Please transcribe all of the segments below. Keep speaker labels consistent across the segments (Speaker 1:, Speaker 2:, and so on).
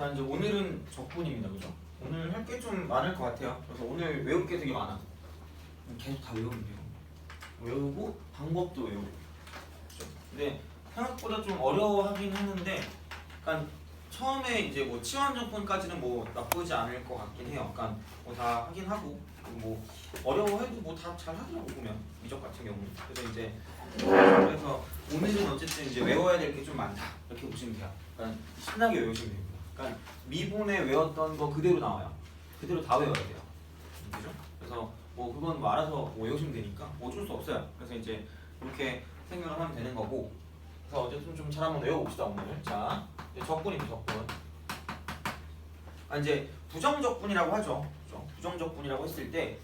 Speaker 1: 자, 이제 오늘은 적분입니다. 그죠? 오늘 할 게 좀 많을 것 같아요. 그래서 오늘 외울 게 되게 많아. 계속 다 외우면 돼요. 외우고 방법도 외우고. 그죠? 근데 생각보다 좀 어려워하긴 했는데, 약간 처음에 이제 뭐 치환적분까지는 뭐 나쁘지 않을 것 같긴 해요. 약간 뭐 다 하긴 하고, 그리고 뭐 어려워해도 뭐 다 잘 하더라고 보면 미적 같은 경우는. 그래서 오늘은 어쨌든 이제 외워야 될 게 좀 많다 이렇게 보시면 돼요. 그러니까 신나게 외우시면 됩니다. 그러니까 미분에 외웠던 거 그대로 나와요. 그대로 다 외워야 돼요. 그죠? 그래서 뭐 그건 뭐 알아서 뭐 외우시면 되니까 뭐 어쩔 수 없어요. 그래서 이제 이렇게 생각을 하면 되는 거고. 그래서 어쨌든 좀 잘 한번 외워봅시다 오늘. 자, 이제 적분입니다. 적분. 이제 부정적분이라고 하죠. 그죠? 부정적분이라고 했을 때.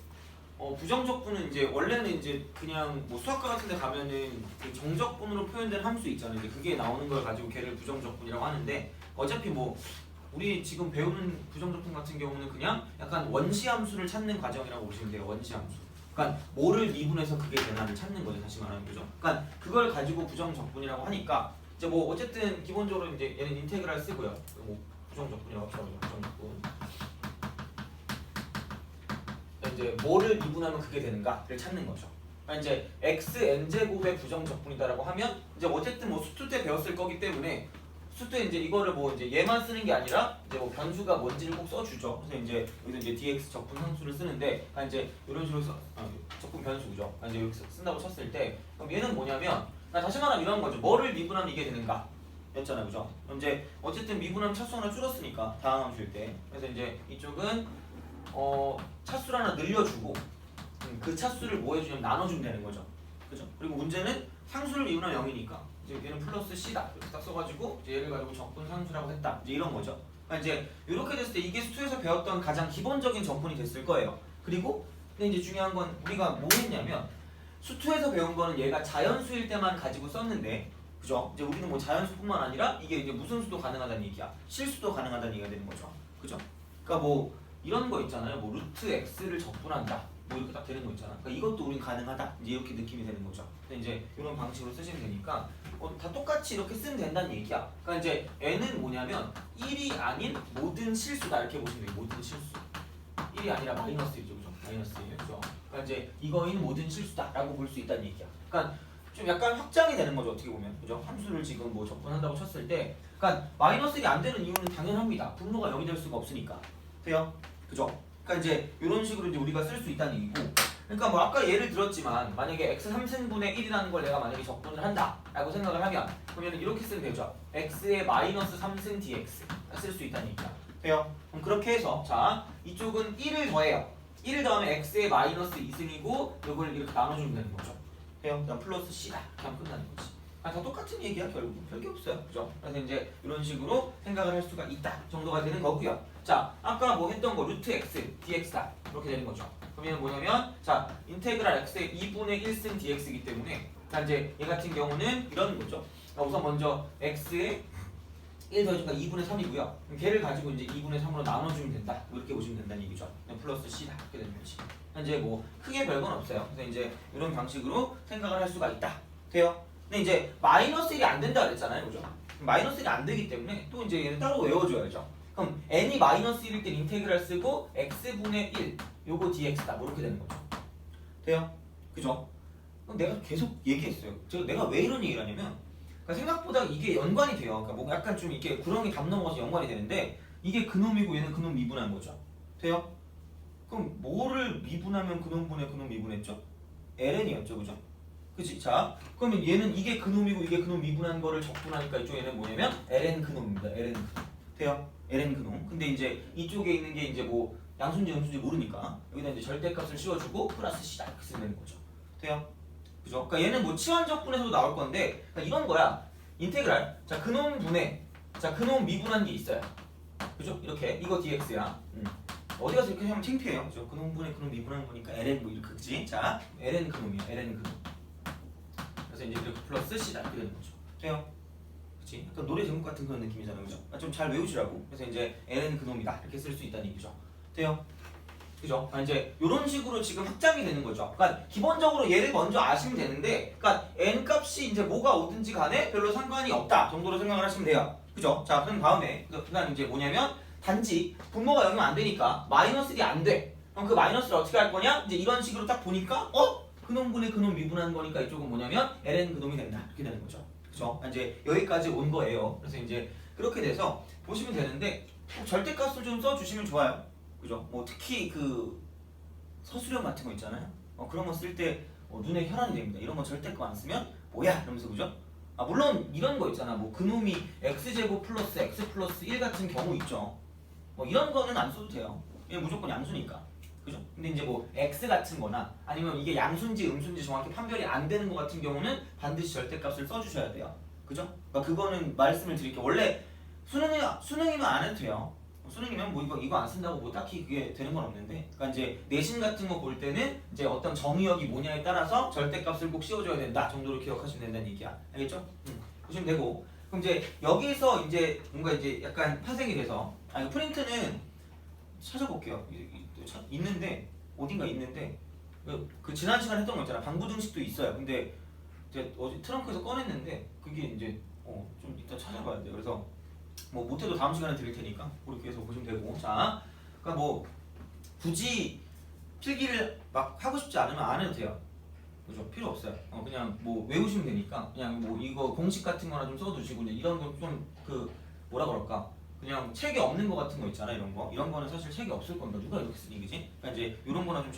Speaker 1: 부정적분은 이제 원래는 이제 그냥 뭐 수학과 같은 데 가면은 그 정적분으로 표현된 함수 있잖아요. 이제 그게 나오는 걸 가지고 걔를 부정적분이라고 하는데 어차피 뭐 우리 지금 배우는 부정적분 같은 경우는 그냥 약간 원시 함수를 찾는 과정이라고 보시면 돼요. 원시 함수. 그러니까 뭐를 미분해서 그게 되나를 찾는 거죠. 다시 말하면 그죠? 그러니까 그걸 가지고 부정적분이라고 하니까 이제 뭐 어쨌든 기본적으로 이제 얘는 인테그랄 쓰고요. 뭐 부정적분이라고 합시다. 부정적분. 이제 뭐를 미분하면 그게 되는가를 찾는 거죠. 그러니까 이제 xn제곱의 부정적분이다라고 하면 이제 어쨌든 뭐 수투 때 배웠을 거기 때문에 수투에 이제 이거를 뭐 이제 얘만 쓰는 게 아니라 이제 뭐 변수가 뭔지를 꼭 써주죠. 그래서 이제 여기서 이제 dx 적분 함수를 쓰는데 그러니까 이제 이런 식으로 적분 변수죠. 그러니까 이제 이렇게 쓴다고 쳤을 때 그럼 얘는 뭐냐면 그러니까 다시 말하면 이런 거죠. 뭐를 미분하면 이게 되는가 였잖아요, 그죠? 그럼 이제 어쨌든 미분하면 차수 하나 줄었으니까 다음 함수일 때 그래서 이제 이쪽은 차수를 하나 늘려주고 그 차수를 뭐 해주냐면 나눠주면 되는 거죠. 그죠? 그리고 문제는 상수를 미분하면 0이니까 이제 얘는 플러스 C다 이렇게 딱 써가지고 이제 얘를 가지고 적분 상수라고 했다 이제 이런 거죠. 그러니까 이제 이렇게 됐을 때 이게 수투에서 배웠던 가장 기본적인 적분이 됐을 거예요. 그리고 근데 이제 중요한 건 우리가 뭐 했냐면 수투에서 배운 거는 얘가 자연수일 때만 가지고 썼는데 그죠? 이제 우리는 뭐 자연수뿐만 아니라 이게 이제 무슨 수도 가능하다는 얘기야. 실수도 가능하다는 얘기가 되는 거죠. 그죠? 그러니까 뭐 이런 거 있잖아요. 뭐 루트 x를 적분한다. 뭐 이렇게 딱 되는 거 있잖아. 그러니까 이것도 우린 가능하다. 이제 이렇게 느낌이 되는 거죠. 근데 이제 이런 방식으로 쓰시면 되니까 다 똑같이 이렇게 쓰면 된다는 얘기야. 그러니까 이제 n은 뭐냐면 1이 아닌 모든 실수다 이렇게 보시면 돼요. 모든 실수. 1이 아니라 마이너스 1이죠, 그죠? 마이너스 1. 그죠? 그러니까 이제 이거인 모든 실수다라고 볼 수 있다는 얘기야. 그러니까 좀 약간 확장이 되는 거죠, 어떻게 보면. 그죠? 함수를 지금 뭐 적분한다고 쳤을 때, 그러니까 마이너스 1이 안 되는 이유는 당연합니다. 분모가 0이 될 수가 없으니까. 돼요? 그죠? 그러니까 이제 이런 식으로 이제 우리가 쓸 수 있다는 얘기고. 그러니까 뭐 아까 예를 들었지만 만약에 x 3승분의 1이라는 걸 내가 만약에 적분을 한다라고 생각을 하면 그러면 이렇게 쓰면 되죠. x의 마이너스 3승 dx 쓸 수 있다는 얘기야. 돼요? 그럼 그렇게 해서 자 이쪽은 1을 더해요. 1을 더하면 x의 마이너스 2승이고 이걸 이렇게 나눠주면 되는 거죠. 돼요? 그다음 플러스 c다. 그냥 끝나는 거지. 다 똑같은 얘기야 결국. 별게 없어요. 그죠? 그래서 이제 이런 식으로 생각을 할 수가 있다 정도가 되는 거고요. 자 아까 뭐 했던 거 루트 x dx다 이렇게 되는 거죠. 그러면 뭐냐면 자 인테그랄 x의 2분의 1승 dx이기 때문에 자 이제 얘 같은 경우는 이런 거죠. 우선 먼저 x의 1 더해주니까 2분의 3이고요. 걔를 가지고 이제 2분의 3으로 나눠주면 된다. 이렇게 보시면 된다는 얘기죠. 플러스 c다 이렇게 되는 거지. 이제 뭐 크게 별건 없어요. 그래서 이제 이런 방식으로 생각을 할 수가 있다. 돼요? 근데 이제 마이너스 1이 안 된다 그랬잖아요, 그죠? 마이너스 1이 안 되기 때문에 또 이제 얘는 따로 외워줘야죠. 그럼 n이 마이너스 1일 때 인테그랄 쓰고 x분의 1 요거 dx다 뭐 이렇게 되는 거죠. 돼요? 그죠? 그럼 내가 계속 얘기했어요. 내가 왜 이런 얘기를 하냐면 그러니까 생각보다 이게 연관이 돼요. 그러니까 뭔가 약간 좀 이렇게 구렁이 담 넘어서 연관이 되는데 이게 그놈이고 얘는 그놈 미분한 거죠. 돼요? 그럼 뭐를 미분하면 그놈분의 그놈 미분했죠? ln이었죠, 그죠? 그치? 자, 그러면 얘는 이게 그놈이고 이게 그놈 미분한 거를 적분하니까 이쪽 얘는 뭐냐면 ln 그놈입니다. ln 그놈. 돼요? ln 그놈. 근데 이제 이쪽에 있는 게 이제 뭐 양수인지 음수인지 모르니까 여기다 이제 절대값을 씌워주고 플러스 c다 이렇게 쓰면 되는 거죠. 돼요? 그죠? 그러니까 얘는 뭐 치환적분에서도 나올 건데 그러니까 이런 거야. 인테그랄. 자, 그놈 분의 자, 그놈 미분한 게 있어요. 그죠? 이렇게 이거 dx야. 어디 가서 이렇게 하면 창피해요. 그죠? 그놈 분의 그놈 미분한 거니까 ln 뭐 이렇게 그지? 자, ln 그놈이야. ln 그놈. 그래서 이제 이렇게 플러스 c다 이렇게 되는 거죠. 돼요? 그치? 약간 노래 제목 같은 그런 느낌이잖아요, 그죠? 좀 잘 외우시라고. 그래서 이제 ln 그놈이다 이렇게 쓸 수 있다는 얘기죠. 돼요? 그죠? 이제 이런 식으로 지금 확장이 되는 거죠. 그러니까 기본적으로 얘를 먼저 아시면 되는데, 그러니까 n 값이 이제 뭐가 오든지 간에 별로 상관이 없다 정도로 생각을 하시면 돼요. 그죠? 자, 그럼 다음에 그다음 이제 뭐냐면 단지 분모가 0이면 안 되니까 마이너스 1이 안 돼. 그럼 그 마이너스를 어떻게 할 거냐? 이제 이런 식으로 딱 보니까 근놈분의 근놈 미분하는 거니까 이쪽은 뭐냐면 ln 근놈이 된다 이렇게 되는 거죠. 그죠? 이제 여기까지 온 거예요. 그래서 이제 그렇게 돼서 보시면 되는데 절대값을 좀 써주시면 좋아요. 그죠? 뭐 특히 그 서술형 같은 거 있잖아요. 그런 거 쓸 때 눈에 혈안이 됩니다. 이런 거 절대값 안 쓰면 뭐야? 이러면서 그죠? 물론 이런 거 있잖아. 뭐 그놈이 x제곱 플러스 x 플러스 1 같은 경우 있죠. 이런 거는 안 써도 돼요. 얘 무조건 양수니까. 그죠? 근데 이제 뭐 x 같은 거나 아니면 이게 양수인지 음수인지 정확히 판별이 안 되는 거 같은 경우는 반드시 절대값을 써주셔야 돼요. 그죠? 그러니까 그거는 말씀을 드릴게요. 원래 수능이면 안 해도 돼요. 수능이면 뭐 이거 안 쓴다고 뭐 딱히 그게 되는 건 없는데, 그러니까 이제 내신 같은 거 볼 때는 이제 어떤 정의역이 뭐냐에 따라서 절대값을 꼭 씌워줘야 된다 정도로 기억하시면 된다는 얘기야. 알겠죠? 보시면 되고, 그럼 이제 여기서 이제 뭔가 이제 약간 파생이 돼서 프린트는 찾아볼게요. 있는데 어딘가 있는데 그 지난 시간에 했던 거 있잖아. 방부 등식도 있어요. 근데 제가 어제 트렁크에서 꺼냈는데 그게 이제 좀 이따 찾아봐야 돼요. 그래서 뭐 못해도 다음 시간에 드릴 테니까 그렇게 해서 보시면 되고, 자, 그러니까 뭐 굳이 필기를 막 하고 싶지 않으면 안 해도 돼요. 그죠? 필요 없어요. 그냥 뭐 외우시면 되니까 그냥 뭐 이거 공식 같은 거나 좀 써두시고, 이런 거 좀 그 뭐라 그럴까, 그냥 책에 없는 거 같은 거 있잖아. 이런 거는 사실 책에 없을 겁니다. 누가 이렇게 쓰니, 그지? 그러니까 이제 이런 거나 좀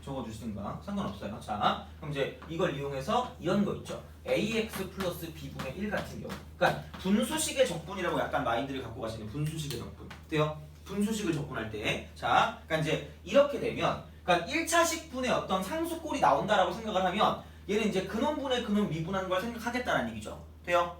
Speaker 1: 적어주시든가 상관없어요. 자, 그럼 이제 이걸 이용해서 이런 거 있죠. ax 플러스 b분의 1 같은 경우, 그러니까 분수식의 적분이라고 약간 마인드를 갖고 가시는 분수식의 적분 돼요? 분수식을 적분할 때, 자, 그러니까 이제 이렇게 되면, 그러니까 1차식분의 어떤 상수꼴이 나온다라고 생각을 하면 얘는 이제 근원분의 근원 미분한 걸 생각하겠다는 얘기죠. 돼요?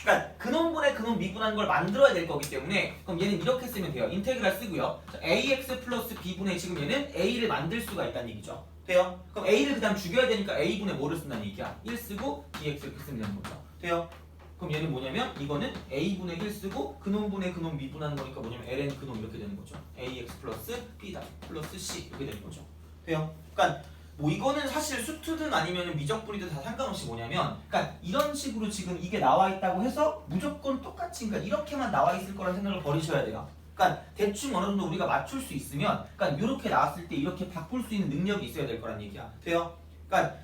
Speaker 1: 그러니까 근원분의 근원 미분한 걸 만들어야 될 거기 때문에, 그럼 얘는 이렇게 쓰면 돼요. 인테그랄 쓰고요. 자, ax 플러스 b분의, 지금 얘는 a를 만들 수가 있다는 얘기죠. 돼요? 그럼 a를 그 다음 죽여야 되니까 a분의 뭐를 쓴다는 얘기야? 1 쓰고 dx 이렇게 쓰면 되는 거죠. 돼요? 그럼 얘는 뭐냐면 이거는 a분의 1 쓰고 근원분의 근원 미분하는 거니까 뭐냐면 ln 근원 이렇게 되는 거죠. ax 플러스 b다 플러스 c 이렇게 되는 거죠. 돼요? 그러니까 뭐 이거는 사실 수투든 아니면 미적분이든 다 상관없이 뭐냐면, 그러니까 이런 식으로 지금 이게 나와 있다고 해서 무조건 똑같이, 그러니까 이렇게만 나와 있을 거라는 생각을 버리셔야 돼요. 그러니까 대충 어느 정도 우리가 맞출 수 있으면, 그러니까 이렇게 나왔을 때 이렇게 바꿀 수 있는 능력이 있어야 될 거란 얘기야. 돼요? 그러니까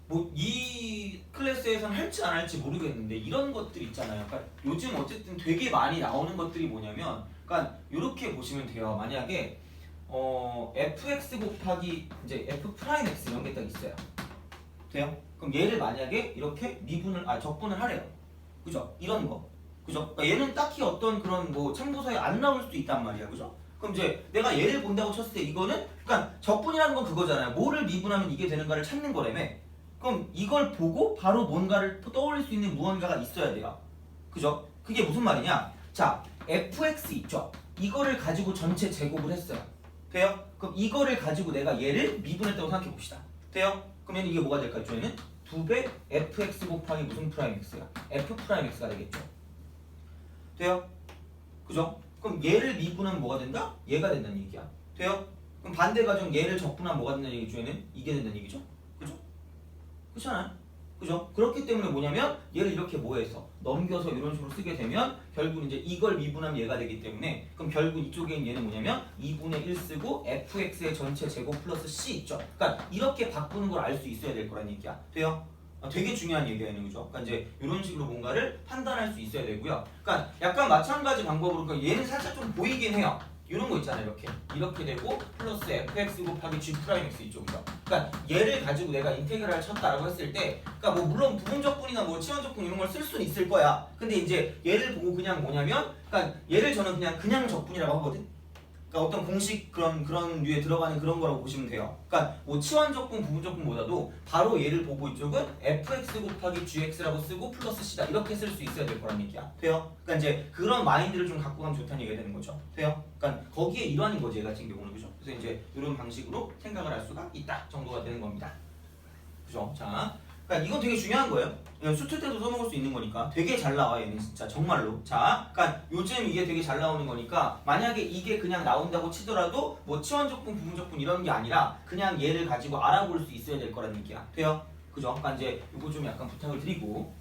Speaker 1: 뭐 이 클래스에서는 할지 안 할지 모르겠는데 이런 것들 있잖아요. 그러니까 요즘 어쨌든 되게 많이 나오는 것들이 뭐냐면, 그러니까 이렇게 보시면 돼요. 만약에 fx 곱하기 이제 f 프라임 x 이런 게 딱 있어요. 돼요? 그럼 얘를 만약에 이렇게 적분을 하래요. 그죠? 이런 거. 그죠? 그러니까 얘는 딱히 어떤 그런 뭐 참고서에 안 나올 수도 있단 말이야. 그죠? 그럼 이제 내가 얘를 본다고 쳤을 때 이거는, 그러니까 적분이라는 건 그거잖아요. 뭐를 미분하면 이게 되는가를 찾는 거라며. 그럼 이걸 보고 바로 뭔가를 떠올릴 수 있는 무언가가 있어야 돼요. 그죠? 그게 무슨 말이냐? 자, fx 있죠? 이거를 가지고 전체 제곱을 했어요. 돼요? 그럼 이거를 가지고 내가 얘를 미분했다고 생각해 봅시다. 돼요? 그러면 이게 뭐가 될까요? 저희는 2배 fx 곱하기 무슨 프라임 x야? f 프라임 x가 되겠죠. 돼요? 그죠? 그럼 얘를 미분하면 뭐가 된다? 얘가 된다는 얘기야. 돼요? 그럼 반대 가정 얘를 적분하면 뭐가 된다는 얘기죠? 얘는 이게 된다는 얘기죠. 그죠? 그렇잖아요. 그죠? 그렇기 때문에 뭐냐면 얘를 이렇게 뭐해서 넘겨서 이런 식으로 쓰게 되면 결국 이제 이걸 미분하면 얘가 되기 때문에, 그럼 결국 이쪽에 있는 얘는 뭐냐면 2분의 1 쓰고 fx의 전체 제곱 플러스 c 있죠. 그러니까 이렇게 바꾸는 걸 알 수 있어야 될 거란 얘기야. 돼요? 되게 중요한 얘기예요, 그죠? 그러니까 이제 이런 식으로 뭔가를 판단할 수 있어야 되고요. 그러니까 약간 마찬가지 방법으로, 그러니까 얘는 살짝 좀 보이긴 해요. 이런 거 있잖아요. 이렇게 되고 플러스 fx 곱하기 g 프라임 x 이쪽이죠. 그러니까 얘를 가지고 내가 인테그랄을 쳤다라고 했을 때, 그러니까 뭐 물론 부분적분이나 뭐 치환적분 이런 걸 쓸 수는 있을 거야. 근데 이제 얘를 보고 그냥 뭐냐면, 그러니까 얘를 저는 그냥 적분이라고 하거든. 그러니까 어떤 공식 그런 류에 들어가는 그런 거라고 보시면 돼요. 그러니까 뭐 치환적분, 부분적분보다도 바로 얘를 보고 이쪽은 fx 곱하기 gx라고 쓰고 플러스 c다 이렇게 쓸 수 있어야 될 거란 얘기야. 돼요? 그러니까 이제 그런 마인드를 좀 갖고 가면 좋다는 얘기가 되는 거죠. 돼요? 그러니까 거기에 일환인 거지, 얘 같은 경우는. 그죠? 그래서 이제 이런 방식으로 생각을 할 수가 있다 정도가 되는 겁니다. 그죠? 자, 그러니까 이건 되게 중요한 거예요. 이건 수트 때도 써먹을 수 있는 거니까 되게 잘 나와 얘는 진짜 정말로. 자, 그러니까 요즘 이게 되게 잘 나오는 거니까 만약에 이게 그냥 나온다고 치더라도 뭐 치원적분, 부분적분 이런 게 아니라 그냥 얘를 가지고 알아볼 수 있어야 될 거라는 얘기야. 돼요? 그죠? 그러니까 이제 이거 좀 약간 부탁을 드리고.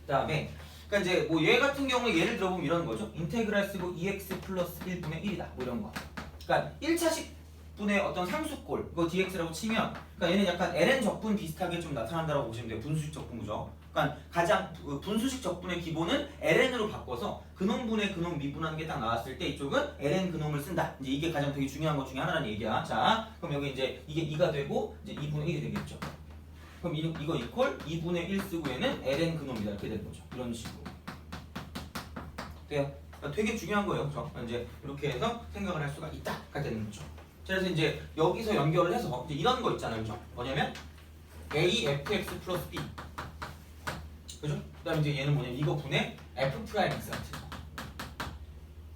Speaker 1: 그다음에 그러니까 이제 뭐 얘 같은 경우에 예를 들어보면 이런 거죠. 인테그랄 쓰고 2x 플러스 1분의 1이다. 뭐 이런 거. 그러니까 1차식 분의 어떤 상수꼴 그거 dx라고 치면 그러니까 얘는 약간 ln 적분 비슷하게 좀 나타난다고 보시면 돼요. 분수식 적분이죠. 그러니까 가장 분수식 적분의 기본은 ln으로 바꿔서 근원분의 근원 미분하는 게 딱 나왔을 때 이쪽은 ln 근원을 쓴다. 이제 이게 가장 되게 중요한 것 중에 하나라는 얘기야. 자, 그럼 여기 이제 이게 2가 되고 이제 2분의 1이 되겠죠. 그럼 이거 이퀄 2분의 1 쓰고 얘는 ln 근원이다 이렇게 되는 거죠. 이런 식으로. 돼요? 그러니까 되게 중요한 거예요. 그죠? 이제 이렇게 해서 생각을 할 수가 있다가 되는 거죠. 그래서 이제 여기서 연결을 해서 이제 이런 거 있잖아요. 그죠? 뭐냐면 a fx 플러스 b. 그죠? 그 다음에 이제 얘는 뭐냐면 이거 분의 f 프라임 x 같은 거.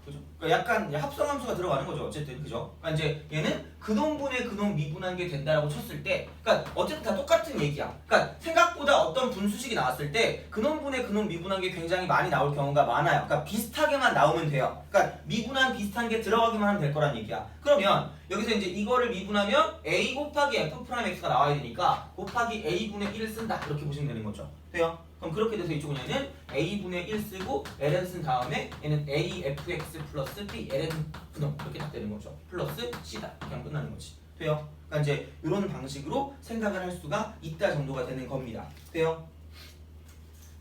Speaker 1: 그죠? 그러니까 약간 합성함수가 들어가는 거죠. 어쨌든 그죠? 그러니까 이제 얘는 근원분의 근원 미분한 게 된다라고 쳤을 때, 그러니까 어쨌든 다 똑같은 얘기야. 그러니까 생각보다 어떤 분수식이 나왔을 때 근원분의 근원 미분한 게 굉장히 많이 나올 경우가 많아요. 그러니까 비슷하게만 나오면 돼요. 그러니까 미분한 비슷한 게 들어가기만 하면 될 거란 얘기야. 그러면 여기서 이제 이거를 미분하면 a 곱하기 f 프라임 x가 나와야 되니까 곱하기 a분의 1을 쓴다. 이렇게 보시면 되는 거죠. 돼요? 그럼 그렇게 돼서 이쪽은 얘는 a분의 1 쓰고 ln 쓴 다음에 얘는 a fx 플러스 b ln 분홍 이렇게 딱 되는 거죠. 플러스 c다. 그냥 끝나는 거지. 돼요? 그러니까 이제 이런 방식으로 생각을 할 수가 있다 정도가 되는 겁니다. 돼요?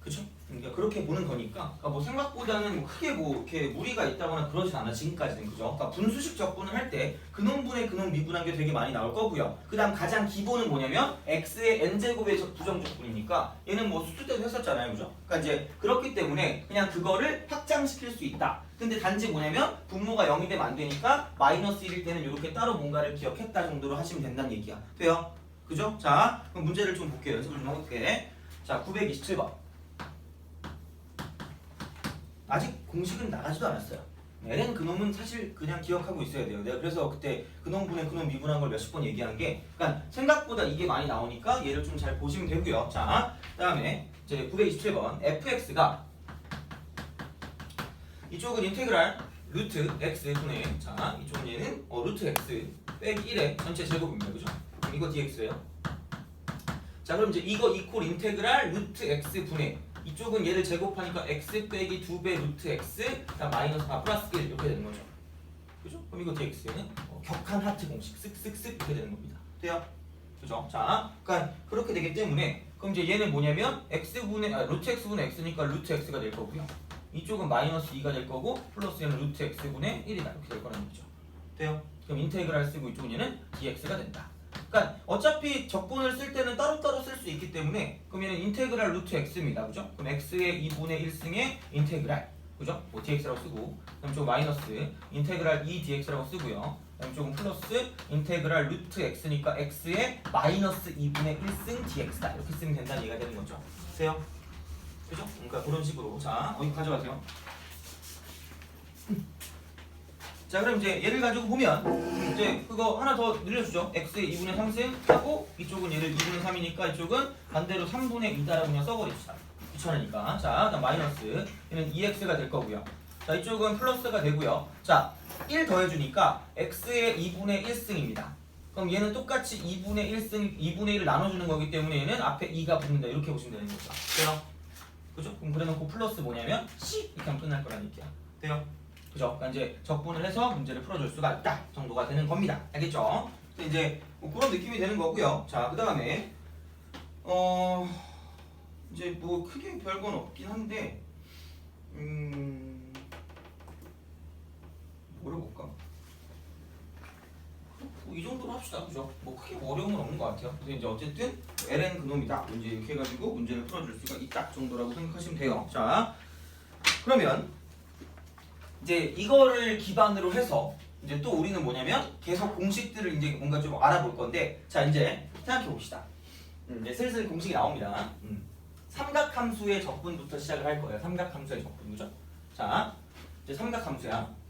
Speaker 1: 그쵸? 그러니까 그렇게 보는 거니까 그러니까 뭐 생각보다는 뭐 크게 뭐 이렇게 무리가 있다거나 그러진 않아 지금까지는. 그죠? 그러니까 분수식 적분을 할 때 근원분의 근원 미분한 게 되게 많이 나올 거고요. 그 다음 가장 기본은 뭐냐면 x의 n제곱의 부정적분이니까 얘는 뭐 수투 때도 했었잖아요. 그죠? 그러니까 이제 그렇기 때문에 그냥 그거를 확장시킬 수 있다. 근데 단지 뭐냐면 분모가 0이 되면 안 되니까 마이너스 1일 때는 이렇게 따로 뭔가를 기억했다 정도로 하시면 된다는 얘기야. 돼요? 그죠? 자, 그럼 문제를 좀 볼게요. 연습을 좀 해볼게. 자, 927번. 아직 공식은 나가지도 않았어요. ln 근원은 사실 그냥 기억하고 있어야 돼요. 내가 그래서 그때 근원분의 근원 미분한 걸 몇십 번 얘기한 게, 그러니까 생각보다 이게 많이 나오니까 얘를 좀 잘 보시면 되고요. 자, 그다음에 이제 927번 fx가 이쪽은 인테그랄 루트 x 분의, 자 이쪽은 얘는 루트 x 빼기 1의 전체 제곱입니다. 그죠? 그럼 이거 dx예요. 자, 그럼 이제 이거 이퀄 인테그랄 루트 x 분의, 이쪽은 얘를 제곱하니까 x 빼기 2배 루트 x 그다음 마이너스 플러스 1 이렇게 되는 거죠. 그죠? 그럼 이거 dx는 격한 하트 공식 쓱쓱쓱 이렇게 되는 겁니다. 돼요? 그죠? 자, 그러니까 그렇게 되기 때문에 그럼 이제 얘는 뭐냐면 x분의 루트 x분의 x니까 루트 x가 될 거고요. 이쪽은 마이너스 2가 될 거고 플러스 얘는 루트 x분의 1이다 이렇게 될 거라는 거죠. 돼요? 그럼 인테그랄 쓰고 이쪽은 얘는 dx가 된다. 그러니까 어차피 적분을 쓸 때는 따로따로 쓸 수 있기 때문에 그럼 얘는 인테그랄 루트 x입니다. 그죠? 그럼 x의 2분의 1승의 인테그랄, 그죠? 뭐 dx라고 쓰고, 그럼 쪽 마이너스 인테그랄 2dx라고 쓰고요. 그다음 쪽은 플러스 인테그랄 루트 x니까 x의 마이너스 2분의 1승 dx다. 이렇게 쓰면 된다는 얘기가 되는 거죠. 돼요? 그죠? 그러니까 그런 식으로. 자, 이거 가져가세요. 자, 그럼 이제 얘를 가지고 보면 이제 그거 하나 더 늘려주죠. x의 2분의 3승 하고 이쪽은 얘를 2분의 3이니까 이쪽은 반대로 3분의 2다라고 그냥 써버립시다. 귀찮으니까. 자, 그다음 마이너스 얘는 2x가 될 거고요. 자, 이쪽은 플러스가 되고요. 자, 1 더해주니까 x의 2분의 1승입니다. 그럼 얘는 똑같이 2분의 1승, 2분의 1을 나눠주는 거기 때문에 얘는 앞에 2가 붙는다. 이렇게 보시면 되는 거죠. 돼요? 그죠? 그럼 그래놓고 플러스 뭐냐면 C 이렇게 하면 끝날 거라는 얘기야. 돼요? 그죠? 그러니까 이제 적분을 해서 문제를 풀어줄 수가 있다 정도가 되는 겁니다. 알겠죠? 이제 뭐 그런 느낌이 되는 거고요. 자, 그 다음에 이제 뭐 크게 별건 없긴 한데 뭐를 볼까? 뭐 이 정도로 합시다. 그죠? 뭐 크게 어려움은 없는 것 같아요. 그래서 이제 어쨌든 ln 그놈이다. 문제 이렇게 해가지고 문제를 풀어줄 수가 있다 정도라고 생각하시면 돼요. 자, 그러면 이제 이거를 기반으로 해서 이제 또 우리는 뭐냐면 계속 공식들을 이제 뭔가 좀 알아볼 건데, 자 이제 생각해 봅시다. 이제 슬슬 공식이 나옵니다. 삼각함수의 적분부터 시작을 할 거예요. 삼각함수의 적분, 그죠? 자, 이제 삼각함수야.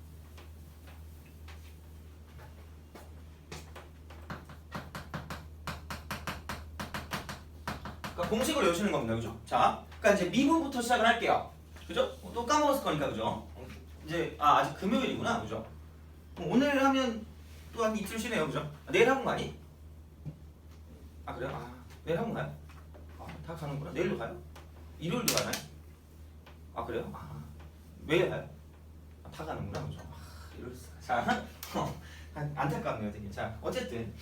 Speaker 1: 그러니까 공식을 외우시는 겁니다. 그죠? 자, 그러니까 이제 미분부터 시작을 할게요. 그죠? 또 까먹었을 거니까 그죠? 이제 아직 금요일이구나. 그죠? 오늘 하면 또 한 이틀 쉬네요. 그죠? 내일 학원 가니? 아 그래요? 내일 학원 가요? 다 가는구나. 내일도 가요? 일요일도 가나요? 아 그래요? 매일 가요? 다 가는구나. 그죠? 이럴 수가. 자, 안타깝네요, 되게. 자, 어쨌든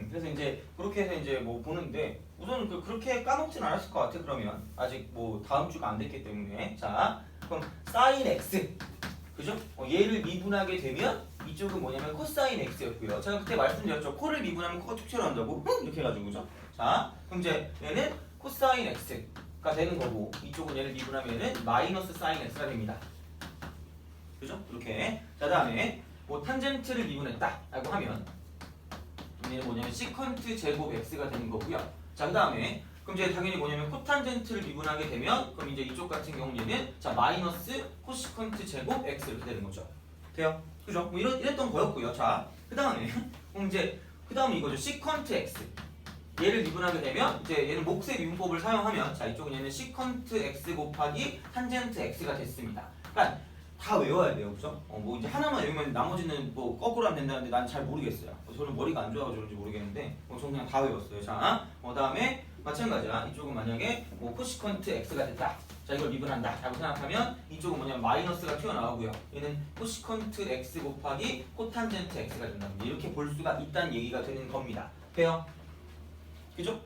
Speaker 1: 그래서 이제 그렇게 해서 이제 뭐 보는데 우선 그렇게 까먹진 않았을 것 같아. 그러면 아직 뭐 다음 주가 안 됐기 때문에 자, 그럼 sin x 그죠? 얘를 미분하게 되면 이쪽은 뭐냐면 코사인 x였고요. 제가 그때 말씀드렸죠. 코를 미분하면 코가 툭 튀어나온다고 이렇게 해가지고 그죠? 자, 그럼 이제 얘는 코사인 x가 되는 거고 이쪽은 얘를 미분하면 얘는 마이너스 사인 x가 됩니다. 그죠? 이렇게. 자, 다음에 뭐 탄젠트를 미분했다라고 하면 얘는 뭐냐면 시컨트 제곱 x가 되는 거고요. 자, 그다음에 그럼 이제 당연히 뭐냐면 코탄젠트를 미분하게 되면 그럼 이제 이쪽 같은 경우에는 자 마이너스 코시컨트 제곱 x 이렇게 되는 거죠. 돼요? 그죠? 뭐 이랬던 거였고요. 자, 그다음에 그럼 이제 그다음에 이거죠. 시컨트 x 얘를 미분하게 되면 이제 얘는 몫의 미분법을 사용하면 자 이쪽은 얘는 시컨트 x 곱하기 탄젠트 x가 됐습니다. 그러니까 다 외워야 돼요, 그죠? 뭐 이제 하나만 외우면 나머지는 뭐 거꾸로 하면 된다는데 난 잘 모르겠어요. 저는 머리가 안 좋아서 그런지 모르겠는데 저는 그냥 다 외웠어요. 자, 그다음에 마찬가지야. 이쪽은 만약에 뭐 코시컨트 x가 됐다. 자, 이걸 미분한다라고 생각하면 이쪽은 뭐냐면 마이너스가 튀어나오고요. 얘는 코시컨트 x 곱하기 코탄젠트 x가 된답니다. 이렇게 볼 수가 있다는 얘기가 되는 겁니다. 돼요? 그죠?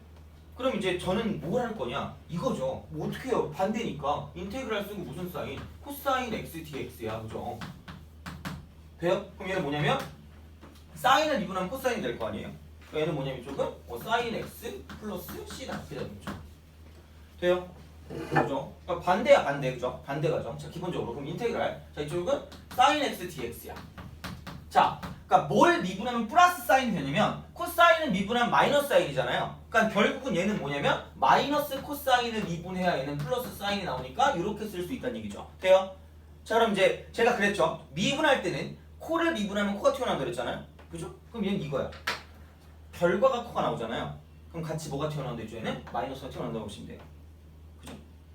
Speaker 1: 그럼 이제 저는 뭘 할 거냐? 이거죠. 뭐 어떻게 해요? 반대니까 인테그랄 쓰고 무슨 사인? 코사인 x dx야. 그죠? 돼요? 그럼 얘는 뭐냐면 사인을 미분하면 코사인이 될 거 아니에요? 그러니까 얘는 뭐냐면 이쪽은 사인 x 플러스 c다. 이렇게 되는 거죠. 돼요? 그죠? 그러니까 반대야 반대. 그죠? 반대가죠. 자, 기본적으로 그럼 인테그랄. 자, 이쪽은 사인 x dx야. 자, 그러니까 뭘 미분하면 플러스 사인이 되냐면 코사인은 미분하면 마이너스 사인이잖아요. 그러니까 결국은 얘는 뭐냐면 마이너스 코사인을 미분해야 얘는 플러스 사인이 나오니까 이렇게 쓸 수 있다는 얘기죠. 돼요? 자, 그럼 이제 제가 그랬죠. 미분할 때는 코를 미분하면 코가 튀어나온다 그랬잖아요. 그죠? 그럼 얘는 이거야. 결과가 코가 나오잖아요. 그럼 같이 뭐가 튀어나온다 했죠? 얘는 마이너스가 튀어나온다고 보시면 돼요. 그죠?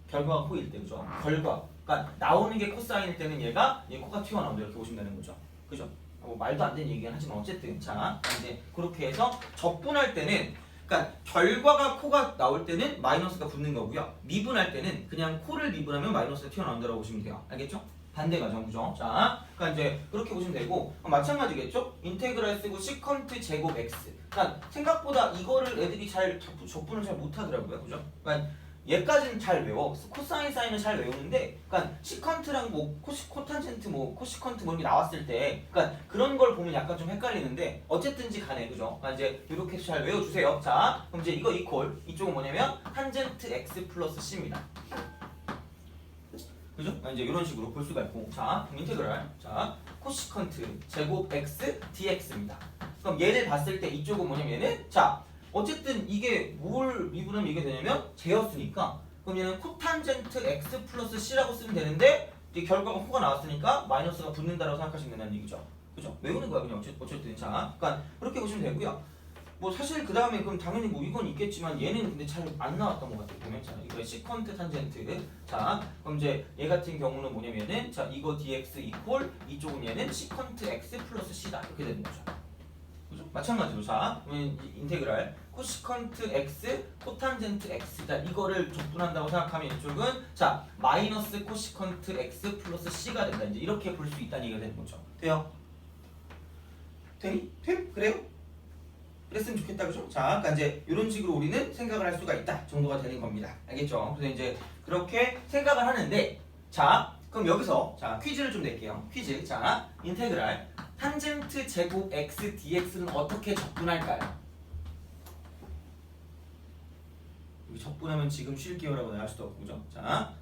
Speaker 1: 결과가 코일 때, 그죠? 결과. 그러니까 나오는 게 코사인일 때는 얘 코가 튀어나온다 이렇게 보시면 되는 거죠. 그죠? 뭐 말도 안 되는 얘기긴 하지만 어쨌든 자 이제 그렇게 해서 적분할 때는 그러니까 결과가 코가 나올 때는 마이너스가 붙는 거고요. 미분할 때는 그냥 코를 미분하면 마이너스가 튀어나온다고 보시면 돼요. 알겠죠? 반대가죠, 그죠? 자, 그러니까 이제 그렇게 보시면 되고 마찬가지겠죠? 인테그랄 쓰고 시컨트 제곱 x. 그러니까 생각보다 이거를 애들이 잘 적분을 잘 못하더라고요, 그죠? 그러니까 얘까지는 잘 외워. 코사인 사인은 잘 외우는데, 그러니까 시컨트랑 뭐 코탄젠트 뭐 코시컨트 뭐 이런 게 나왔을 때, 그러니까 그런 걸 보면 약간 좀 헷갈리는데 어쨌든지 간에 그죠? 그러니까 이제 이렇게 해서 잘 외워주세요. 자, 그럼 이제 이거 이퀄 이쪽은 뭐냐면 탄젠트 x 플러스 c입니다. 그죠? 그러니까 이제 이런 식으로 볼 수가 있고, 자, 그럼 인테그랄, 자, 코시컨트 제곱 x dx입니다. 그럼 얘를 봤을 때 이쪽은 뭐냐면 얘는 자. 어쨌든 이게 뭘 미분하면 이게 되냐면 제였으니까 그럼 얘는 코탄젠트 x 플러스 c라고 쓰면 되는데 이게 결과가 코가 나왔으니까 마이너스가 붙는다라고 생각하시면 된다는 얘기죠. 그죠? 외우는 거야 그냥 어쨌든 자 그러니까 그렇게 보시면 되고요. 뭐 사실 그 다음에 그럼 당연히 뭐 이건 있겠지만 얘는 근데 잘 안 나왔던 것 같아요. 보면 자 이거 시컨트 탄젠트 자 그럼 이제 얘 같은 경우는 뭐냐면은 자 이거 dx 이퀄 이쪽은 얘는 시컨트 x 플러스 c다 이렇게 되는 거죠. 그죠? 마찬가지로 자 인테그랄 코시컨트 x 코탄젠트 x 자 이거를 적분한다고 생각하면 이쪽은 자 마이너스 코시컨트 x 플러스 c가 된다. 이제 이렇게 볼 수 있다는 얘기가 되는 거죠. 돼요? 되니? 됨? 그래요? 그랬으면 좋겠다 그죠? 자 그러니까 이제 이런 식으로 우리는 생각을 할 수가 있다 정도가 되는 겁니다. 알겠죠? 그래서 이제 그렇게 생각을 하는데 자 그럼 여기서 자 퀴즈를 좀 낼게요. 퀴즈 자 인테그랄 탄젠트 제곱 x dx는 어떻게 적분할까요? 여기 적분하면 지금 쉴게요라고 할 수도 없고 그죠? 자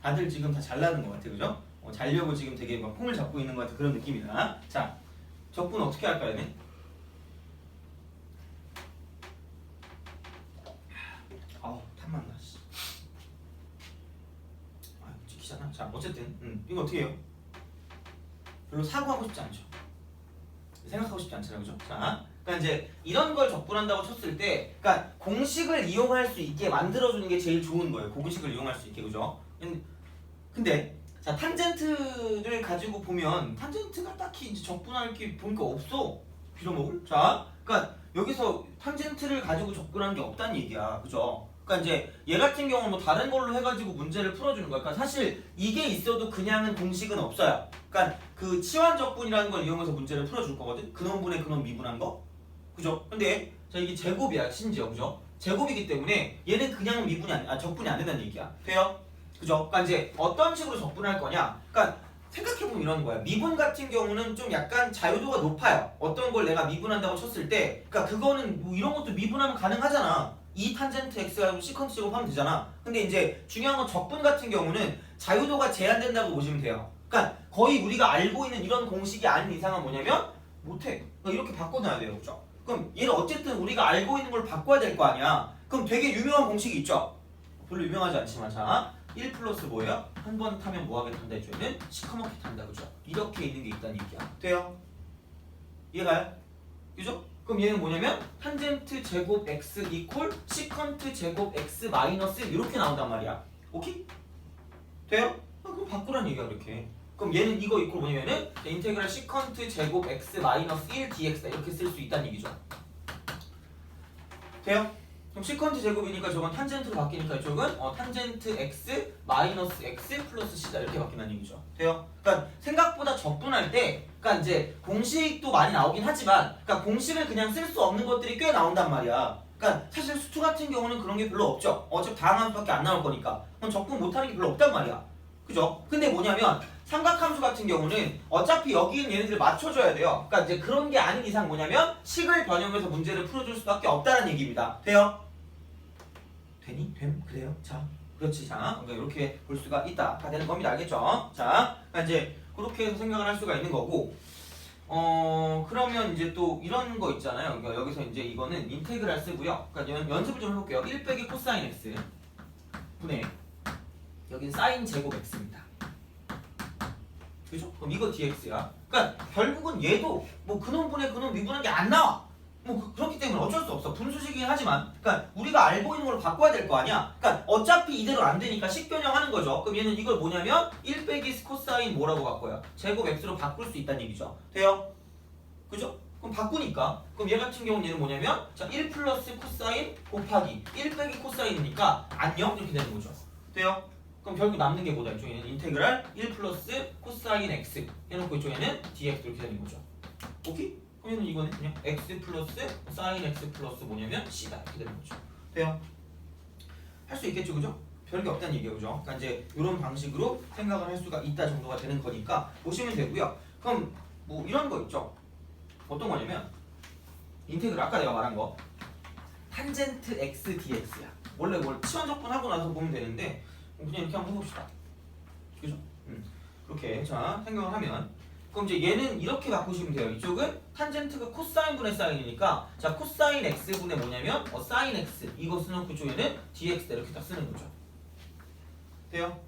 Speaker 1: 다들 지금 다 잘나는 것 같아 그죠? 자려고 지금 되게 막 폼을 잡고 있는 것 같은 그런 느낌이다. 자 적분 어떻게 할까요? 네? 아우 탐만 나. 아 찍히잖아. 자 어쨌든 이거 어떻게 해요? 별로 사고하고 싶지 않죠. 생각하고 싶지 않잖아요, 그죠? 자, 그러니까 그러니까 이제 이런 걸 적분한다고 쳤을 때, 그러니까 공식을 이용할 수 있게 만들어주는 게 제일 좋은 거예요. 공식을 이용할 수 있게, 그죠? 근데 자 탄젠트를 가지고 보면 탄젠트가 딱히 이제 적분할 게 보니까 없어. 빌어먹을? 자, 그러니까 여기서 탄젠트를 가지고 접근하는 게 없다는 얘기야, 그죠? 그러니까 이제 얘 같은 경우는 뭐 다른 걸로 해가지고 문제를 풀어주는 거야. 그러니까 사실 이게 있어도 그냥은 공식은 없어요. 그러니까 그 치환 적분이라는 걸 이용해서 문제를 풀어줄 거거든. 근원분의 근원 미분한 거, 그죠? 근데 자 이게 제곱이야 심지어, 그죠? 제곱이기 때문에 얘는 그냥 미분이 적분이 안 된다는 얘기야. 돼요? 그죠? 그러니까 이제 어떤 식으로 적분할 거냐? 그러니까 생각해보면 이런 거야. 미분 같은 경우는 좀 약간 자유도가 높아요. 어떤 걸 내가 미분한다고 쳤을 때, 그러니까 그거는 뭐 이런 것도 미분하면 가능하잖아. 2 탄젠트 x 가지고 시컨트 제곱하면 되잖아. 근데 이제 중요한 건 적분 같은 경우는 자유도가 제한된다고 보시면 돼요. 그러니까 거의 우리가 알고 있는 이런 공식이 아닌 이상은 뭐냐면 못해. 그러니까 이렇게 바꿔놔야 돼요, 그죠? 그럼 얘는 어쨌든 우리가 알고 있는 걸 바꿔야 될 거 아니야. 그럼 되게 유명한 공식이 있죠. 별로 유명하지 않지만 자. 1 플러스 뭐예요? 한 번 타면 뭐하게 탄다 했죠? 얘는 시커멓게 탄다, 그죠? 이렇게 있는 게 있다는 얘기야. 돼요? 이해가요? 그죠? 그럼 얘는 뭐냐면 탄젠트 제곱 x 이퀄 시컨트 제곱 x 마이너스 이렇게 나온단 말이야. 오케이? 돼요? 그럼 바꾸란 얘기야, 이렇게. 그럼 얘는 이거 이퀄 뭐냐면은 인테그랄 시컨트 제곱 x 마이너스 1 dx다 이렇게 쓸 수 있다는 얘기죠. 돼요? 그럼 시컨트 제곱이니까 저건 탄젠트로 바뀌니까 이쪽은 탄젠트 x 마이너스 x 플러스 c다 이렇게 바뀐다는 얘기죠. 돼요? 그러니까 생각보다 적분할 때, 그러니까 이제 공식도 많이 나오긴 하지만, 그러니까 공식을 그냥 쓸 수 없는 것들이 꽤 나온단 말이야. 그러니까 사실 수투 같은 경우는 그런 게 별로 없죠. 어차피 다항한 수밖에 안 나올 거니까. 그럼 적분 못하는 게 별로 없단 말이야. 그죠? 근데 뭐냐면 삼각함수 같은 경우는 어차피 여기 있는 얘네들을 맞춰줘야 돼요. 그러니까 이제 그런 게 아닌 이상 뭐냐면 식을 변형해서 문제를 풀어줄 수밖에 없다는 얘기입니다. 돼요? 되니? 됨? 그래요? 자, 그렇지. 자, 그러니까 이렇게 볼 수가 있다. 다 되는 겁니다. 알겠죠? 자, 그러니까 이제 그렇게 해서 생각을 할 수가 있는 거고. 그러면 이제 또 이런 거 있잖아요. 그러니까 여기서 이제 이거는 인테그랄 쓰고요. 그러니까 연습을 좀 해볼게요. 1 빼기 코사인 x 분의 여기는 사인 제곱 x입니다. 그죠? 그럼 이거 dx야. 그러니까 결국은 얘도 뭐 근원분의 근원 미분한 게 안 나와. 뭐 그렇기 때문에 어쩔 수 없어. 분수식이긴 하지만, 그러니까 우리가 알고 있는 걸 바꿔야 될 거 아니야. 그러니까 어차피 이대로 안 되니까 식변형하는 거죠. 그럼 얘는 이걸 뭐냐면 1 빼기 코사인 뭐라고 바꿔요? 제곱 x로 바꿀 수 있다는 얘기죠. 돼요? 그죠? 그럼 바꾸니까 그럼 얘 같은 경우는 얘는 뭐냐면 자 1 플러스 코사인 곱하기 1 빼기 코사인이니까 안녕 이렇게 되는 거죠. 돼요? 그럼 결국 남는 게 뭐다? 이쪽에는 인테그랄 1 플러스 코사인 x 해놓고 이쪽에는 dx 이렇게 되는 거죠. 오케이? 그러면 이거는 그냥 x 플러스 사인 x 플러스 뭐냐면 c다 이렇게 되는 거죠. 돼요? 할 수 있겠죠, 그죠? 별게 없다는 얘기예요, 그죠? 그러니까 이제 이런 방식으로 생각을 할 수가 있다 정도가 되는 거니까 보시면 되고요. 그럼 뭐 이런 거 있죠? 어떤 거냐면 인테그랄 아까 내가 말한 거 탄젠트 x dx야. 원래 뭘 치환 적분하고 나서 보면 되는데 그냥 이렇게 한번 해봅시다. 그죠? 그렇게 자 생각을 하면 그럼 이제 얘는 이렇게 바꾸시면 돼요. 이쪽은 탄젠트가 코사인 분의 사인이니까 자 코사인 x분의 뭐냐면 사인 x 이거 쓰는 그쪽에는 dx다 이렇게 딱 쓰는 거죠. 돼요?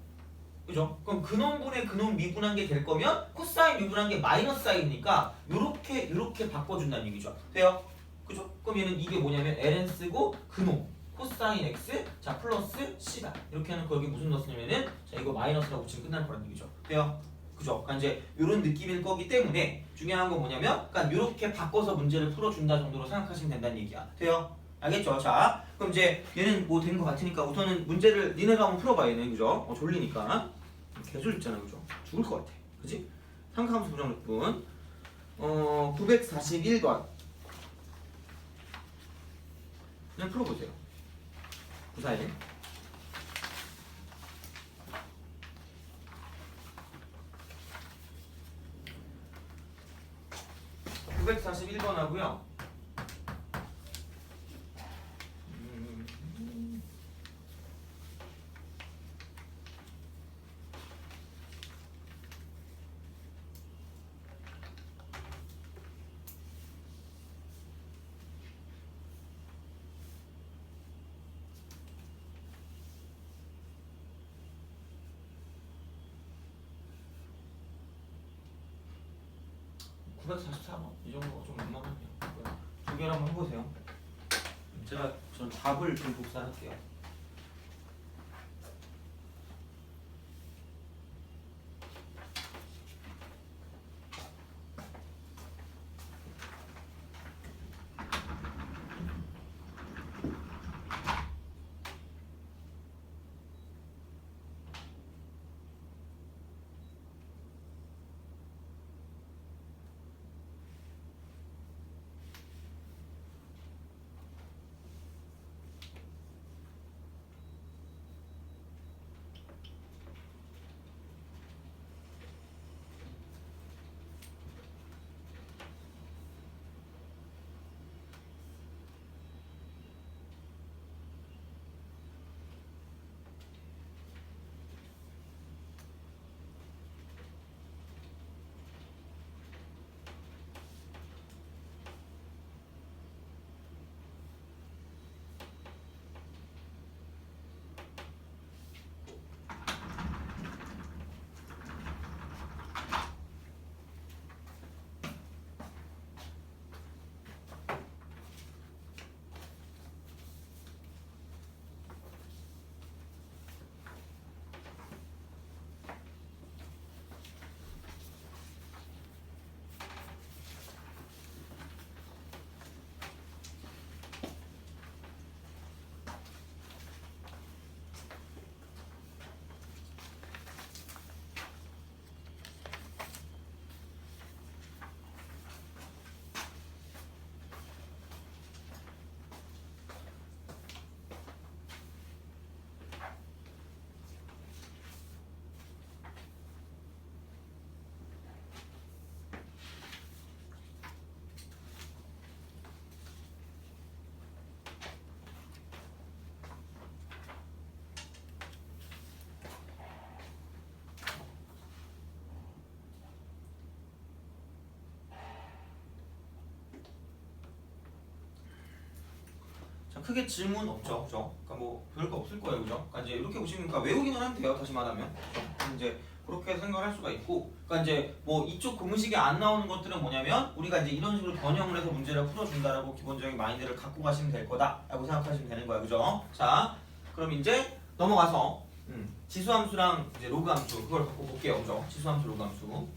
Speaker 1: 그죠? 그럼 근원분의 근원 미분한 게 될 거면 코사인 미분한 게 마이너스 사인이니까 요렇게 바꿔준다는 얘기죠. 돼요? 그죠? 그럼 얘는 이게 뭐냐면 ln 쓰고 근원 코사인 x 자 플러스 c다 이렇게 하는 거 여기 무슨 넣었냐면은 자 이거 마이너스라고 붙이면 끝날 거라는 얘기죠. 돼요? 그죠? 그러니까 이제 이런 느낌일 거기 때문에 중요한 건 뭐냐면 그러니까 이렇게 바꿔서 문제를 풀어준다 정도로 생각하시면 된다는 얘기야. 돼요? 알겠죠? 자, 그럼 이제 얘는 뭐 된 거 같으니까 우선은 문제를 니네가 한번 풀어봐 얘는 그죠? 졸리니까 개졸 있잖아 그죠? 죽을 것 같아. 그지? 삼각함수 부정적분 941번 그냥 풀어보세요. 구사일 941번 하고요. (944번) 이 정도가 좀 만만하네요. 두 개를 한번 해보세요. 저는 답을 좀 복사할게요. 자, 크게 질문 없죠, 그죠? 그러니까 뭐 별거 없을 거예요, 그죠? 그러니까 이제 이렇게 보시면 그러니까 외우기만 하면 돼요, 다시 말하면. 그죠? 이제 그렇게 생각을 할 수가 있고, 그러니까 이제 뭐 이쪽 구문식에 안 나오는 것들은 뭐냐면 우리가 이제 이런 식으로 번역을 해서 문제를 풀어준다라고 기본적인 마인드를 갖고 가시면 될 거다라고 생각하시면 되는 거예요, 그죠? 자, 그럼 이제 넘어가서 지수함수랑 이제 로그함수 그걸 갖고 볼게요, 그죠? 지수함수, 로그함수.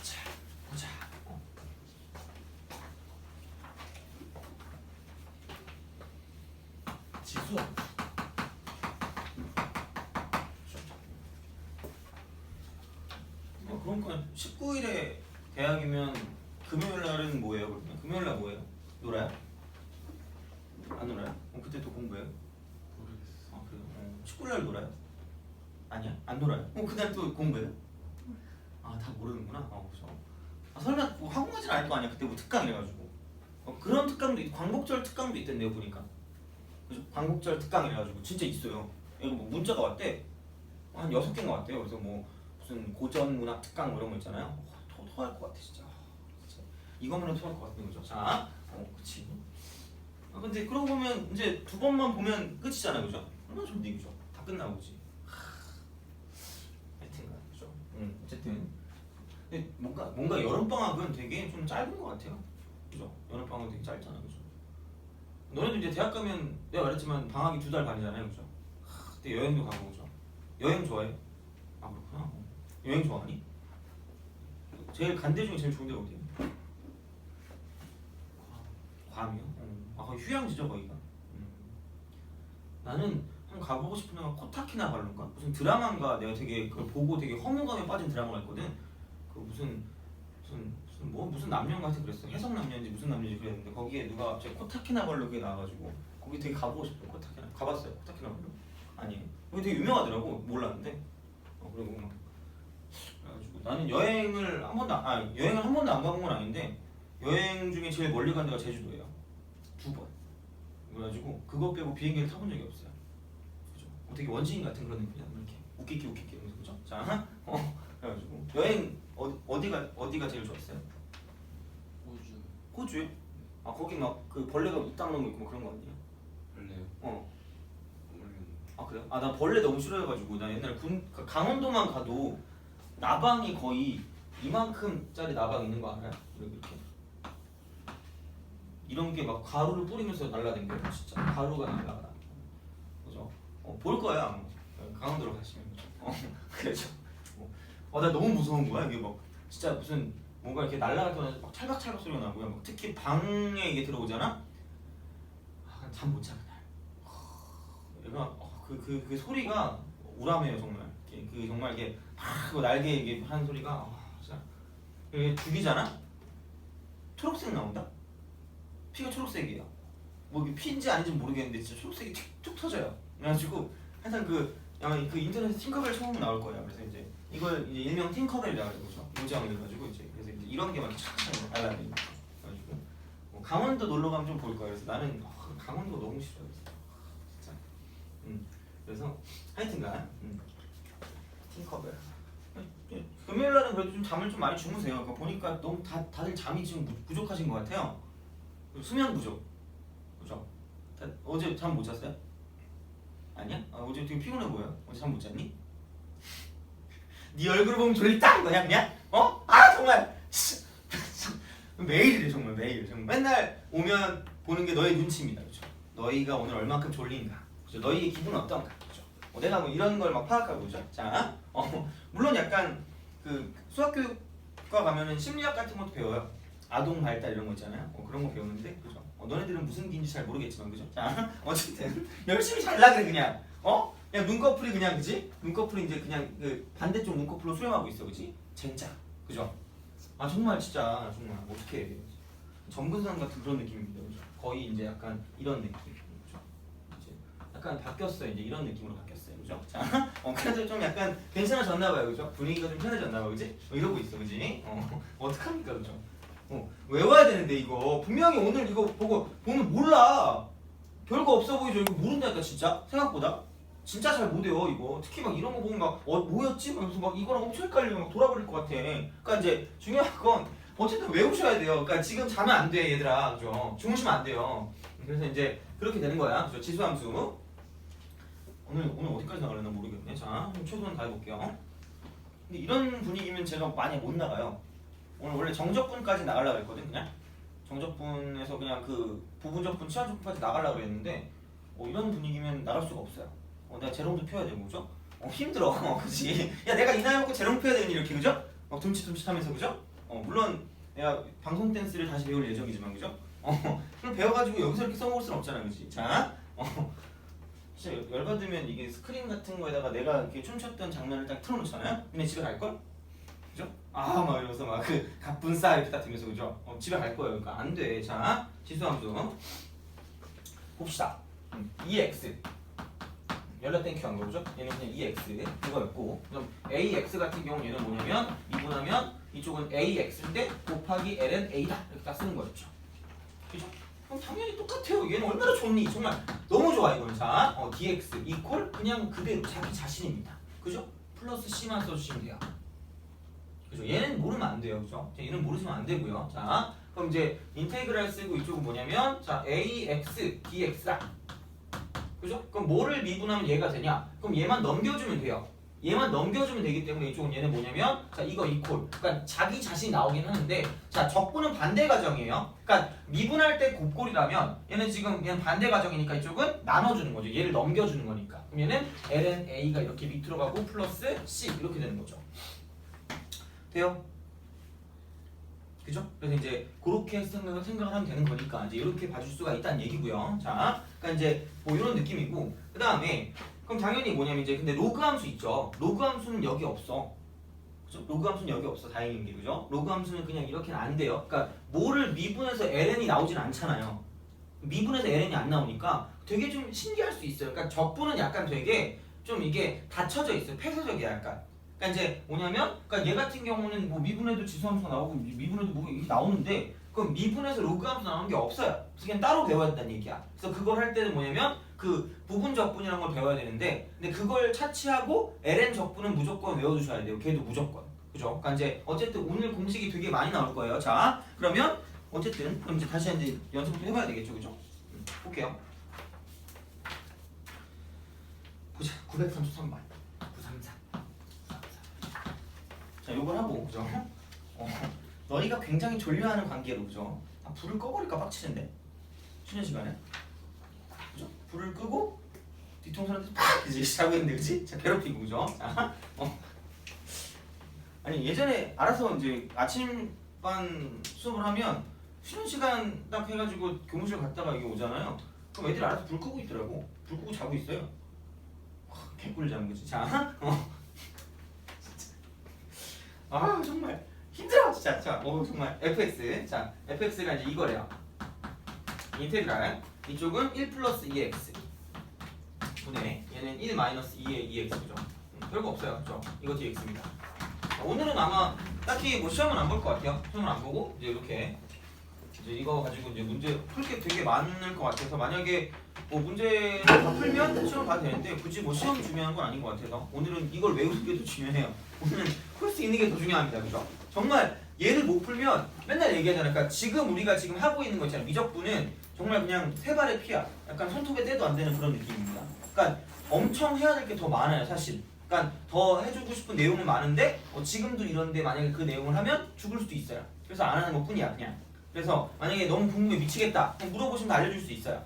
Speaker 1: 자, 보자. 지수. 그러니까 19일에 대학이면 금요일 날은 뭐예요? 그러면 금요일 날 뭐예요? 놀아요? 안 놀아요? 그때 또 공부해요?
Speaker 2: 모르겠어.
Speaker 1: 아 그래요? 19일 날 놀아요? 아니야? 안 놀아요? 그날 또 공부해요? 아 다 모르는구나. 그죠. 아 설마 뭐 학원까지는 아닐 거 아니야? 그때 뭐 특강 이래가지고 그런 특강도 있고 광복절 특강도 있던데요 보니까. 그죠? 광복절 특강 이래가지고 진짜 있어요. 이거 뭐 문자가 왔대. 한 6개인가 왔대요. 그래서 뭐 무슨 고전 문학 특강 뭐 이런 거 있잖아요. 토할 것 같아 진짜. 이거만 토할 것 같은 거죠. 자, 그치. 근데 그러고 보면 이제 두 번만 보면 끝이잖아요, 그죠? 얼마나 좋은데 그죠? 다 끝나고 그지. 하여튼간 그죠. 어쨌든 근데 뭔가 여름 방학은 되게 좀 짧은 것 같아요, 그죠? 여름 방학은 되게 짧잖아, 그죠? 너네도 이제 대학 가면 내가 말했지만 방학이 2달 반이잖아요, 그죠? 그때 여행도 가고 그죠? 여행 좋아해? 아 그렇구나. 여행 좋아하니? 제일 간 데 중에 제일 좋은 데가 어디야? 괌이요? 거의 휴양지죠 거기가. 나는 한번 가보고 싶은 데가 코타키나발루인가? 무슨 드라마인가 내가 되게 그걸 보고 되게 허무감에 빠진 드라마가 있거든. 그 무슨 남녀인가 하여튼 그랬어. 해성 남녀인지 무슨 남녀인지 그랬는데 거기에 누가 갑자기 코타키나발루 그게 나와가지고 거기 되게 가보고 싶어. 코타키나 가봤어요? 코타키나발루? 아니에요. 거기 되게 유명하더라고. 몰랐는데. 그리고 막 그래가지고 나는 여행을 한 번도 안 가본 건 아닌데 여행 중에 제일 멀리 간 데가 제주도예요. 2번. 그래가지고 그거 빼고 비행기를 타본 적이 없어요. 그죠? 되게 원시인 같은 그런 느낌이야. 이렇게 웃기게 이러면서 그죠? 자, 그래가지고 여행 어디가 제일 좋았어요?
Speaker 2: 호주.
Speaker 1: 호주요? 아 거기 막 그 벌레가 입다물는 거 있고 뭐 그런 거 아니에요?
Speaker 2: 벌레요? 모르겠는데.
Speaker 1: 아 그래요? 아 나 벌레 너무 싫어해가지고 나 옛날에 강원도만 가도 나방이 거의 이만큼짜리 나방 있는 거 알아요? 이렇게 이런 게 막 가루를 뿌리면서 날라댕겨요. 진짜 가루가 날라가. 그죠? 볼 거야. 강원도로 가시면. 그렇죠. 나 너무 무서운 거야. 이게 막 진짜 무슨 뭔가 이렇게 날아갈 때마다 막 찰박찰박 소리가 나고요. 막 특히 방에 이게 들어오잖아. 잠 못 자 그날. 얘가 그 소리가 우람해요 정말. 그 정말 이게 막 날개 이게 하는 소리가 진짜. 이게 죽이잖아. 초록색 나온다. 피가 초록색이에요. 뭐 이게 피인지 아닌지 모르겠는데 진짜 초록색이 툭툭 터져요. 그래가지고 하여튼 그 인터넷에 팅커벨 처음 나올 거예요. 그래서 이제 이걸 이제 일명 팅커벨이라고 그러죠. 모장을 해가지고 이제 그래서 이제 이런 게 막 착착 날라다니고 그래가지고 강원도 놀러 가면 좀 볼 거예요. 그래서 나는 강원도 너무 싫어요. 진짜. 그래서 하여튼간 팅커벨. 금요일 날은 그래도 좀 잠을 좀 많이 주무세요. 그러니까 보니까 너무 다들 잠이 지금 부족하신 것 같아요. 수면 부족. 그죠? 어제 잠 못 잤어요? 아니야? 어제 되게 피곤해 보여. 어제 잠 못 잤니? 네 얼굴 보면 졸리다 이거냐 그냥? 정말 매일 이래 정말 매일 정말 맨날 오면 보는 게 너의 눈치입니다. 그죠? 너희가 오늘 얼만큼 졸린가? 그죠? 너희의 기분은 어떤가? 그죠? 내가 뭐 이런 걸 막 파악하고 그죠? 자, 물론 약간 그 수학교육과 가면은 심리학 같은 것도 배워요. 아동 발달 이런 거 있잖아요. 그런 거 배우는데 그죠? 너네들은 무슨 기인지 잘 모르겠지만 그죠? 자, 어쨌든 열심히 잘라 그래 그냥. 그냥 눈꺼풀이 그냥 그지? 눈꺼풀이 이제 그냥 그 반대쪽 눈꺼풀로 수렴하고 있어 그지? 진짜 그죠? 정말 진짜 정말 어떻게 해? 점근상 같은 그런 느낌입니다 그죠? 거의 이제 약간 이런 느낌 그죠? 이제 약간 바뀌었어요 이제 이런 느낌으로 바뀌었어요 그죠? 자, 그래도 좀 약간 괜찮아졌나봐요 그죠? 분위기가 좀 편해졌나봐 그지? 이러고 있어 그지? 어떡합니까 그죠? 외워야 되는데 이거 분명히 오늘 이거 보면 몰라. 별거 없어 보이죠? 이거 모른다니까 진짜 생각보다 진짜 잘 못해요 이거. 특히 막 이런 거 보면 막 뭐였지? 하면서 막 이거랑 엄청 헷갈리면 막 돌아버릴 것 같아. 그러니까 이제 중요한 건 어쨌든 외우셔야 돼요. 그러니까 지금 자면 안 돼 얘들아 그죠? 주무시면 안 돼요. 그래서 이제 그렇게 되는 거야. 그죠? 지수함수 오늘 어디까지 나가려나 모르겠네. 자 최소한 다 해볼게요. 근데 이런 분위기면 제가 많이 못 나가요. 오늘 원래 정적분까지 나가려고 했거든 그냥 정적분에서 그냥 그 부분적분, 치환적분까지 나가려고 했는데 이런 분위기면 나갈 수가 없어요. 내가 재롱도 펴야 되고 그죠? 힘들어 그치? 야 내가 이 나이 먹고 재롱 펴야 되니 이렇게 그죠? 둠칫둠칫하면서 그죠? 물론 내가 방송 댄스를 다시 배울 예정이지만 그죠? 그럼 배워가지고 여기서 이렇게 써먹을 수는 없잖아 그치? 자 진짜 열받으면 이게 스크린 같은 거에다가 내가 이렇게 춤췄던 장면을 딱 틀어놓잖아요? 근데 집에 갈걸? 그죠? 막 이러면서 막 그 갑분싸 이렇게 딱 들면서 그죠? 집에 갈 거예요. 그러니까 안 돼. 자, 지수함수 봅시다. EX 연락 땡큐 한 거죠? 얘는 그냥 EX 이거였고, 그럼 AX 같은 경우는 얘는 뭐냐면 미분하면 이쪽은 AX인데 곱하기 LN A다 이렇게 딱 쓰는 거였죠. 그죠? 그럼 당연히 똑같아요. 얘는 얼마나 좋니? 정말 너무 좋아 이거는. 자, DX 이퀄 그냥 그대로 자기 자신입니다. 그죠? 플러스 C만 써주시면 돼요. 그죠? 얘는 모르면 안 돼요. 그죠? 얘는 모르시면 안 되고요. 자, 그럼 이제 인테그랄 쓰고 이쪽은 뭐냐면 자, AX, DX다. 그죠? 그럼 뭐를 미분하면 얘가 되냐? 그럼 얘만 넘겨주면 돼요. 얘만 넘겨주면 되기 때문에 이쪽은 얘는 뭐냐면 자, 이거 이퀄. 그러니까 자기 자신이 나오긴 하는데 자, 적분은 반대 가정이에요. 그러니까 미분할 때 곱꼴이라면 얘는 반대 가정이니까 이쪽은 나눠주는 거죠. 얘를 넘겨주는 거니까. 그럼 얘는 ln a가 이렇게 밑으로 가고 플러스 c 이렇게 되는 거죠. 돼요? 그죠? 그래서 이제 그렇게 생각을 하면 되는 거니까 이제 이렇게 봐줄 수가 있다는 얘기고요. 자, 그러니까 이제 뭐 이런 느낌이고 그 다음에 그럼 당연히 뭐냐면 이제 근데 로그 함수 있죠. 로그 함수는 여기 없어. 그죠? 로그 함수는 여기 없어. 다행인 게 그죠? 로그 함수는 그냥 이렇게는 안 돼요. 그러니까 뭐를 미분해서 ln이 나오진 않잖아요. 미분해서 ln이 안 나오니까 되게 좀 신기할 수 있어요. 그러니까 적분은 약간 되게 좀 이게 닫혀져 있어요. 폐쇄적이야 약간. 그러니까 이제 뭐냐면 그러니까 얘 같은 경우는 뭐 미분해도 지수함수가 나오고 미분해도 뭐 이게 나오는데 그럼 미분해서 로그 함수 나오는 게 없어요. 그래서 그냥 따로 배워야 된다는 얘기야. 그래서 그걸 할 때는 뭐냐면 그 부분 적분이라는 걸 배워야 되는데 근데 그걸 차치하고 ln 적분은 무조건 외워두셔야 돼요. 걔도 무조건. 그죠? 그러니까 이제 어쨌든 오늘 공식이 되게 많이 나올 거예요. 자, 그러면 어쨌든 그럼 이제 다시 이제 연습부터 해봐야 되겠죠, 그죠? 볼게요. 보자, 933번. 933. 자, 요걸 하고, 그죠? 너희가 굉장히 졸려하는 관계로, 그죠? 불을 꺼버릴까 빡치는데? 쉬는 시간에. 그죠? 불을 끄고 뒤통수한테 팍 이제 자고 있는데 그지? 자 괴롭히고 그죠? 자, 아니 예전에 알아서 이제 아침반 수업을 하면 쉬는 시간 딱 해가지고 교무실 갔다가 여기 오잖아요. 그럼 애들이 알아서 불 끄고 있더라고. 불 끄고 자고 있어요. 개꿀잠 그지? 자, 아 정말 힘들어 진짜. 자, 정말 fx. 자, fx가 이제 이거래요. 인테그랄 이쪽은 1 플러스 2x 분의 얘는 1 마이너스 2의 2x 그죠? 별거 없어요. 그죠? 이거 dx입니다. 오늘은 아마 딱히 뭐 시험은 안 볼 것 같아요. 시험을 안 보고 이제 이렇게 이제 이거 가지고 이제 문제 풀 게 되게 많을 것 같아서 만약에 뭐 문제를 다 풀면 시험 봐도 되는데 굳이 뭐 시험 중요한 건 아닌 것 같아서 오늘은 이걸 외우는 게 더 중요해요. 오늘은 풀 수 있는 게 더 중요합니다. 그죠? 정말 얘를 못 풀면 맨날 얘기하잖아요. 그러니까 지금 우리가 지금 하고 있는 거 있잖아요. 미적분은 정말 그냥 세 발의 피야. 약간 손톱에 떼도 안 되는 그런 느낌입니다. 그러니까 엄청 해야 될 게 더 많아요, 사실. 그러니까 더 해주고 싶은 내용은 많은데 지금도 이런데 만약에 그 내용을 하면 죽을 수도 있어요. 그래서 안 하는 것뿐이야, 그냥. 그래서 만약에 너무 궁금해 미치겠다, 그럼 물어보시면 다 알려줄 수 있어요.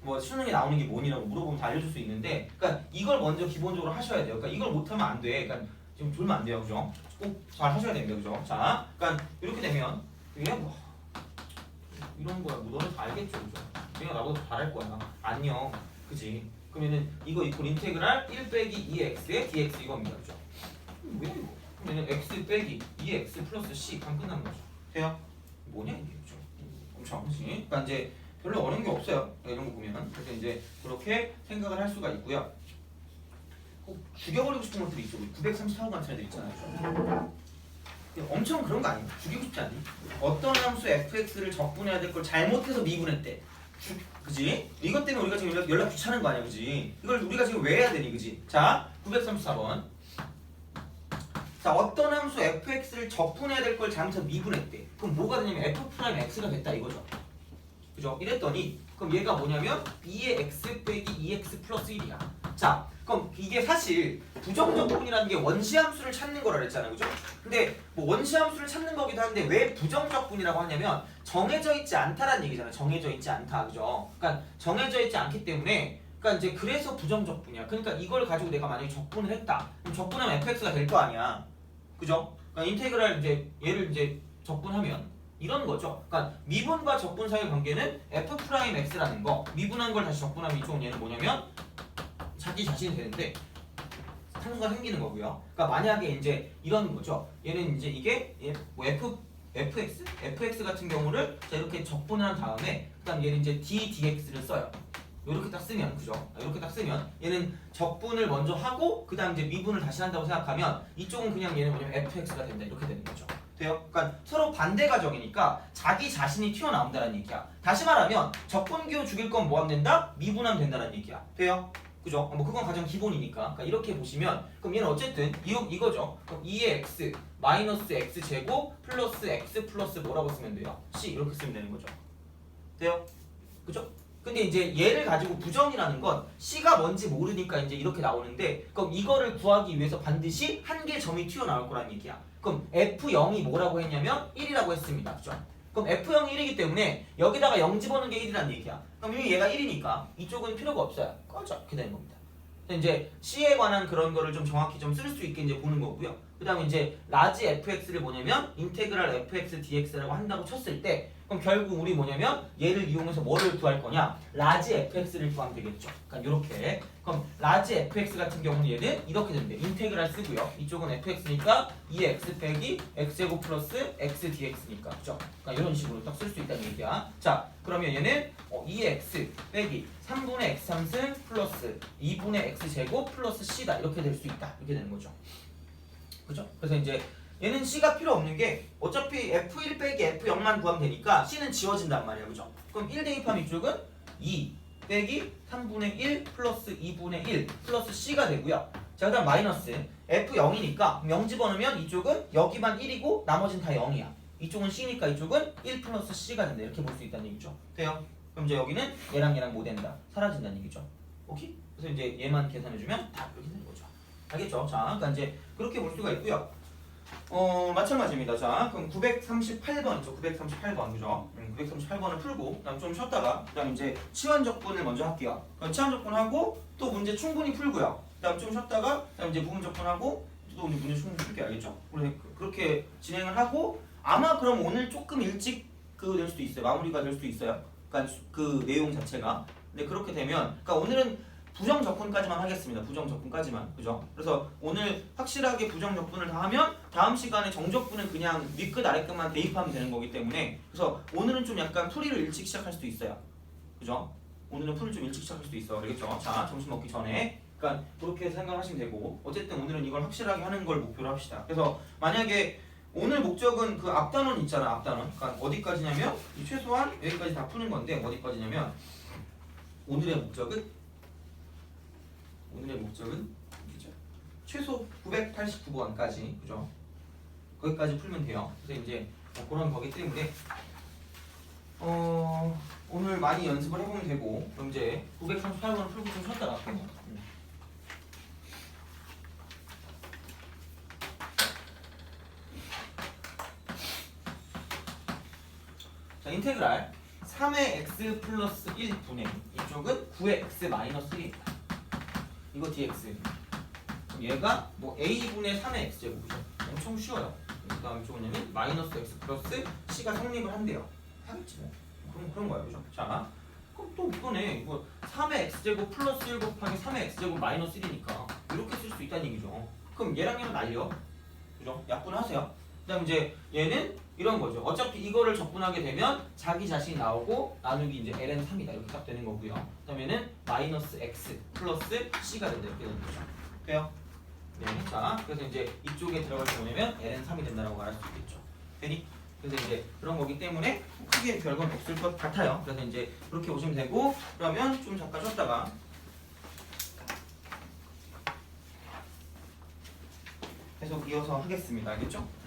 Speaker 1: 뭐 수능에 나오는 게 뭐니라고 물어보면 다 알려줄 수 있는데, 그러니까 이걸 먼저 기본적으로 하셔야 돼요. 그러니까 이걸 못하면 안 돼. 그러니까 지금 졸면 안 돼요, 그죠? 꼭 잘 하셔야 됩니다, 그죠? 자, 그러니까 이렇게 되면 이게 뭐 이런 거야. 뭐 너네 다 알겠죠, 그죠? 내가 나보다 더 잘할 거야. 안녕, 그지? 그러면은 이거 이퀄 인테그랄 1 빼기 2x의 dx 이겁니다, 그죠? 왜 이거? 그러면은 x 빼기 2x 플러스 c 그럼 끝나는 거죠. 돼요? 뭐냐 이게, 그죠? 엄청, 그지? 그러니까 이제 별로 어려운 게 없어요. 이런 거 보면. 그래서 이제 그렇게 생각을 할 수가 있고요. 꼭 죽여버리고 싶은 것들이 있죠. 934호 같은 애들 있잖아요. 엄청 그런 거 아니에요? 죽이고 싶지 않니? 어떤 함수 fx를 적분해야 될 걸 잘못해서 미분했대. 그지? 이것 때문에 우리가 지금 연락 귀찮은 거 아니야, 그지? 이걸 우리가 지금 왜 해야 되니, 그지? 자, 934번. 자, 어떤 함수 fx를 적분해야 될 걸 잘못해서 미분했대. 그럼 뭐가 되냐면 f'x가 됐다 이거죠. 그죠? 이랬더니 그럼 얘가 뭐냐면 2의 x 빼기 2x 플러스 1이야. 자, 그럼 이게 사실 부정적분이라는 게 원시함수를 찾는 거라 그랬잖아요, 그죠? 근데 뭐 원시함수를 찾는 거기도 한데 왜 부정적분이라고 하냐면 정해져 있지 않다라는 얘기잖아요. 정해져 있지 않다, 그죠? 그러니까 정해져 있지 않기 때문에 그러니까 이제 그래서 부정적분이야. 그러니까 이걸 가지고 내가 만약에 적분을 했다. 그럼 적분하면 fx가 될 거 아니야, 그죠? 그러니까 인테그랄 이제 얘를 이제 적분하면 이런 거죠. 그러니까 미분과 적분 사이의 관계는 f'x라는 거. 미분한 걸 다시 적분하면 이쪽은 얘는 뭐냐면 자기 자신이 되는데 상수가 생기는 거고요. 그러니까 만약에 이제 이런 거죠. 얘는 이제 이게 뭐 fx 같은 경우를 자 이렇게 적분을 한 다음에 그다음 얘는 이제 ddx를 써요. 이렇게 딱 쓰면 그죠? 이렇게 딱 쓰면 얘는 적분을 먼저 하고 그다음 이제 미분을 다시 한다고 생각하면 이쪽은 그냥 얘는 뭐냐면 fx가 된다 이렇게 되는 거죠. 돼요? 그러니까 서로 반대 가정이니까 자기 자신이 튀어나온다는 얘기야. 다시 말하면 적분기호 죽일 건 뭐 하면 된다? 미분하면 된다는 얘기야. 돼요? 그죠? 뭐 그건 가장 기본이니까. 그러니까 이렇게 보시면 그럼 얘는 어쨌든 이거죠. 그럼 2의 x 마이너스 x 제곱 플러스 x 플러스 뭐라고 쓰면 돼요? c 이렇게 쓰면 되는 거죠. 돼요? 그죠? 근데 이제 얘를 가지고 부정이라는 건 c가 뭔지 모르니까 이제 이렇게 나오는데 그럼 이거를 구하기 위해서 반드시 한 개의 점이 튀어나올 거란 얘기야. 그럼 f0이 뭐라고 했냐면 1이라고 했습니다. 그죠? 그럼 f0이 1이기 때문에 여기다가 0 집어넣는 게 1이라는 얘기야. 그럼 이미 얘가 1이니까 이쪽은 필요가 없어요. 꺼져. 이렇게 되는 겁니다. 이제 c에 관한 그런 거를 좀 정확히 좀 쓸 수 있게 이제 보는 거고요. 그 다음에 이제 라지 fx를 뭐냐면 인테그랄 fx dx라고 한다고 쳤을 때 그럼 결국 우리 뭐냐면 얘를 이용해서 뭐를 구할 거냐? 라지 fx를 구하면 되겠죠. 그러니까 이렇게. 그럼 라지 fx 같은 경우는 얘는 이렇게 됩니다. 인테그랄 쓰고요. 이쪽은 fx니까 2x 빼기 x제곱 플러스 x dx니까. 그죠? 그러니까 이런 식으로 딱 쓸 수 있다는 얘기야. 자, 그러면 얘는 2x 빼기 3분의 x 3승 플러스 2분의 x 제곱 플러스 c다. 이렇게 될 수 있다. 이렇게 되는 거죠. 그죠? 그래서 이제 얘는 c가 필요 없는 게 어차피 f1 빼기 f0만 구하면 되니까 c는 지워진단 말이야. 그죠? 그럼 1 대입하면 이쪽은 2 빼기 3분의 1 플러스 2분의 1 플러스 c가 되고요. 자, 그 다음 마이너스 f0이니까 0 집어넣으면 이쪽은 여기만 1이고 나머지는 다 0이야. 이쪽은 c니까 이쪽은 1 플러스 c가 된다. 이렇게 볼 수 있다는 얘기죠. 돼요? 그럼 이제 여기는 얘랑 뭐 된다. 사라진다는 얘기죠. 오케이? 그래서 이제 얘만 계산해주면 다 이렇게 되는 거죠. 알겠죠? 자, 그러니까 이제 그렇게 볼 수가 있고요. 마찬가지입니다. 자, 그럼 938번 있죠. 938번 그죠? 938번을 풀고 그다음 좀 쉬었다가 그다음 이제 치환적분을 먼저 할게요. 그럼 치환적분하고 또 문제 충분히 풀고요. 그다음 좀 쉬었다가 그다음 이제 부분적분하고 또 문제 충분히 풀게요. 알겠죠? 그렇게 진행을 하고 아마 그럼 오늘 조금 일찍 될 수도 있어요. 마무리가 될 수도 있어요. 그러니까 그 내용 자체가. 근데 그렇게 되면 그러니까 오늘은 부정 적분까지만 하겠습니다. 부정 적분까지만. 그죠? 그래서 오늘 확실하게 부정 적분을 다 하면 다음 시간에 정적분은 그냥 윗끝 아래끝만 대입하면 되는 거기 때문에 그래서 오늘은 좀 약간 풀이를 일찍 시작할 수도 있어요. 그죠? 오늘은 풀을 좀 일찍 시작할 수도 있어. 알겠죠? 자, 점심 먹기 전에. 그러니까 그렇게 생각하시면 되고 어쨌든 오늘은 이걸 확실하게 하는 걸 목표로 합시다. 그래서 만약에 오늘 목적은 그 앞단원 있잖아. 앞단원. 그러니까 어디까지냐면 최소한 여기까지 다 푸는 건데 어디까지냐면 오늘의 목적은 그죠? 최소 989번까지 그죠? 거기까지 풀면 돼요. 그래서 이제 그런 거기 때문에 오늘 많이 연습을 해보면 되고 그럼 이제 938번을 풀고 좀 쉬었다 갈게요. 자, 인테그랄 3의 x 플러스 1분의 이쪽은 9의 x 마이너스 1입니다. 이거 dx. 그럼 얘가 뭐 a분의 3의 x제곱이죠. 엄청 쉬워요. 그 다음에 이쪽은 뭐냐면 마이너스 x 플러스 c가 성립을 한대요. 하겠지 뭐. 그런 거예요. 그죠? 자, 그럼 또 이거네. 이거 3의 x제곱 플러스 1 곱하기 3의 x제곱 마이너스 1이니까 이렇게 쓸 수 있다는 얘기죠. 그럼 얘랑 얘랑 날려. 그죠? 약분하세요. 그 다음 이제 얘는 이런 거죠. 어차피 이거를 적분하게 되면 자기 자신이 나오고 나누기 이제 ln3이다. 이렇게 딱 되는 거고요. 그 다음에는 마이너스 x 플러스 c가 된다. 이렇게 되는 거죠. 돼요? 네. 자, 그래서 이제 이쪽에 들어갈 때 뭐냐면 ln3이 된다라고 말할 수 있겠죠. 되니? 그래서 이제 그런 거기 때문에 크게 별건 없을 것 같아요. 그래서 이제 그렇게 보시면 되고 그러면 좀 잠깐 쉬었다가 계속 이어서 하겠습니다. 알겠죠?